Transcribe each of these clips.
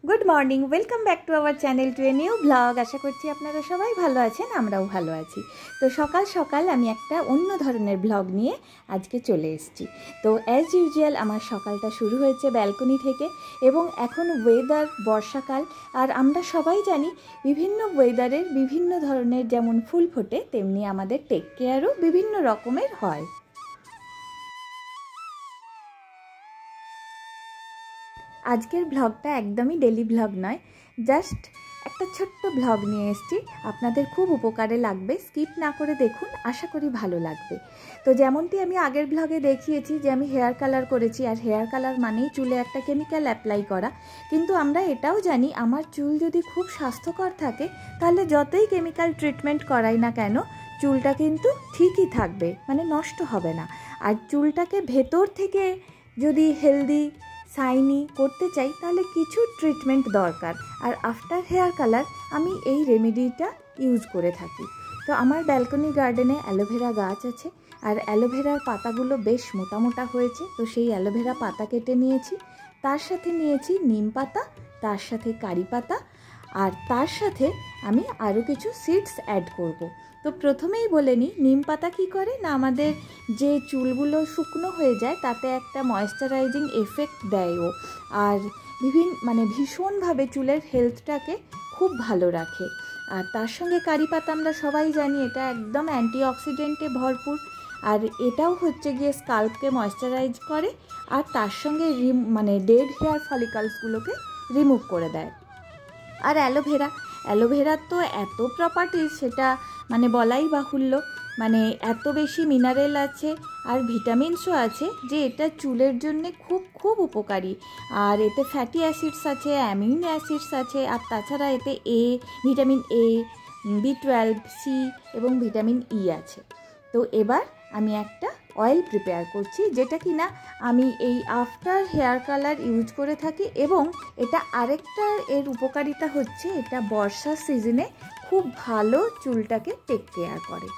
Good morning welcome back to our channel to a new blog. आशा করছি আপনারা সবাই ভালো আছেন, আমরাও ভালো আছি। তো সকাল সকাল আমি একটা অন্য ধরনের ব্লগ নিয়ে আজকে চলে এসেছি। তো অ্যাজ ইউজুয়াল আমার সকালটা শুরু হয়েছে ব্যালকনি থেকে এবং এখন ওয়েদার বর্ষাকাল, আর আমরা সবাই জানি বিভিন্ন ওয়েদারের বিভিন্ন ধরনের যেমন ফুল ফোটে তেমনি আমাদের টেক কেয়ারও বিভিন্ন রকমের হয়। আজকের ব্লগটা একদমই ডেলি ব্লগ নয়, জাস্ট একটা ছোট্ট ব্লগ নিয়ে এসেছি, আপনাদের খুব উপকারে লাগবে, স্কিপ না করে দেখুন, আশা করি ভালো লাগবে। তো যেমনটি আমি আগের ব্লগে দেখিয়েছি যে আমি হেয়ার কালার করেছি, আর হেয়ার কালার মানেই চুলে একটা কেমিক্যাল অ্যাপ্লাই করা, কিন্তু আমরা এটাও জানি আমার চুল যদি খুব স্বাস্থ্যকর থাকে তাহলে যতই কেমিক্যাল ট্রিটমেন্ট করাই না কেন চুলটা কিন্তু ঠিকই থাকবে, মানে নষ্ট হবে না। আর চুলটাকে ভেতর থেকে যদি হেলদি শাইনি করতে চাই তাহলে কিছু ট্রিটমেন্ট দরকার, আর আফটার হেয়ার কালার আমি এই রেমেডিটা ইউজ করে থাকি। তো আমার ব্যালকনি গার্ডেনে অ্যালোভেরা গাছ আছে, আর অ্যালোভেরার পাতাগুলো বেশ মোটা মোটা হয়েছে, তো সেই অ্যালোভেরা পাতা কেটে নিয়েছি, তার সাথে নিয়েছি নিম পাতা, তার সাথে কারি পাতা, আর তার সাথে আমি আরও কিছু সিডস অ্যাড করব। তো প্রথমেই বলে নিই, নিম পাতা কী করে না, আমাদের যে চুলগুলো শুকনো হয়ে যায় তাতে একটা ময়েশ্চারাইজিং এফেক্ট দেয় ও, আর ভীষণভাবে চুলের হেলথটাকে খুব ভালো রাখে। আর তার সঙ্গে কারি পাতা আমরা সবাই জানি এটা একদম অ্যান্টিঅক্সিডেন্টে ভরপুর, আর এটাও হচ্ছে গিয়ে স্কাল্পকে ময়েশ্চারাইজ করে, আর তার সঙ্গে ডেড হেয়ার ফলিকলসগুলোকে রিমুভ করে দেয়। আর অ্যালোভেরার তো এত প্রপার্টিজ সেটা বলাই বাহুল্য, এত বেশি মিনারেল আছে আর ভিটামিনসও আছে যে এটা চুলের জন্য খুব খুব উপকারী। আর এতে ফ্যাটি অ্যাসিডস আছে, অ্যামিনো অ্যাসিডস আছে, আর তাছাড়া এতে ভিটামিন এ, B12, সি এবং ভিটামিন ই আছে। তো এবার আমি একটা অয়েল প্রিপেয়ার করছি, যেটা কিনা আমি এই আফটার হেয়ার কালার ইউজ করে থাকি, এবং এটা আরেকটা এর উপকারিতা হচ্ছে এটা বর্ষার সিজনে খুব ভালো চুলটাকে টেক কেয়ার করে।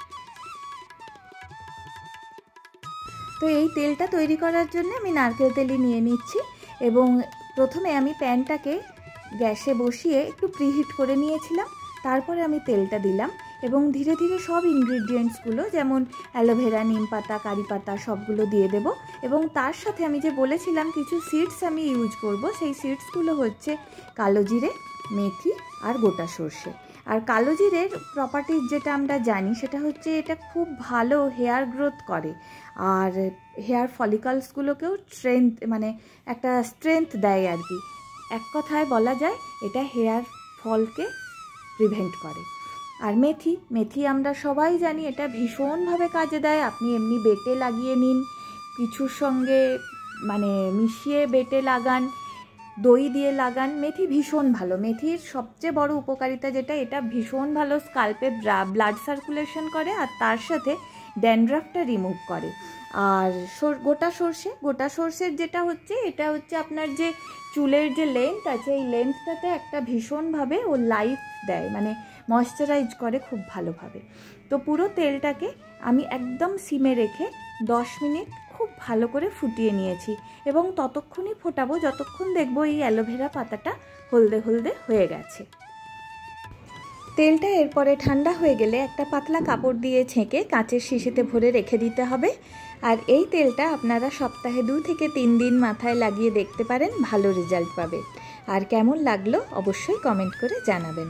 তো এই তেলটা তৈরি করার জন্য আমি নারকেল তেলই নিয়ে নিচ্ছি, এবং প্রথমে আমি প্যানটাকে গ্যাসে বসিয়ে একটু প্রিহিট করে নিয়েছিলাম, তারপরে আমি তেলটা দিলাম এবং ধীরে ধীরে সব ইনগ্রিডিয়েন্টসগুলো যেমন অ্যালোভেরা, নিম পাতা, কারি পাতা সবগুলো দিয়ে দেব, এবং তার সাথে আমি যে বলেছিলাম কিছু সিডস আমি ইউজ করব, সেই সিডসগুলো হচ্ছে কালো জিরে, মেথি আর গোটা সর্ষে। আর কালো জিরের প্রপার্টিজ যেটা আমরা জানি সেটা হচ্ছে এটা খুব ভালো হেয়ার গ্রোথ করে, আর হেয়ার ফলিকলসগুলোকেও একটা স্ট্রেংথ দেয় আর কি। এক কথায় বলা যায় এটা হেয়ার ফলকে প্রিভেন্ট করে। আর মেথি আমরা সবাই জানি এটা ভীষণভাবে কাজে দেয়, আপনি এমনি বেটে লাগিয়ে নিন, কিছুর সঙ্গে মিশিয়ে বেটে লাগান, দই দিয়ে লাগান, মেথি ভীষণ ভালো। মেথির সবচেয়ে বড় উপকারিতা যেটা, এটা ভীষণ ভালো স্কাল্পে ব্লাড সার্কুলেশন করে, আর তার সাথে ড্যান্ড্রাফটা রিমুভ করে। আর গোটা সর্ষের যেটা হচ্ছে এটা হচ্ছে আপনার যে চুলের যে লেন্থ আছে এই লেন্থটাতে একটা ভীষণভাবে ও লাইফ দেয়, ময়েশ্চারাইজ করে খুব ভালোভাবে। তো পুরো তেলটাকে আমি একদম সিমে রেখে 10 মিনিট খুব ভালো করে ফুটিয়ে নিয়েছি, এবং ততক্ষণই ফোটাবো যতক্ষণ দেখবো এই অ্যালোভেরা পাতাটা হলদে হলদে হয়ে গেছে। তেলটা এরপরে ঠান্ডা হয়ে গেলে একটা পাতলা কাপড় দিয়ে ছেঁকে কাঁচের শিশিতে ভরে রেখে দিতে হবে। আর এই তেলটা আপনারা সপ্তাহে 2 থেকে 3 দিন মাথায় লাগিয়ে দেখতে পারেন, ভালো রেজাল্ট পাবে। আর কেমন লাগলো অবশ্যই কমেন্ট করে জানাবেন।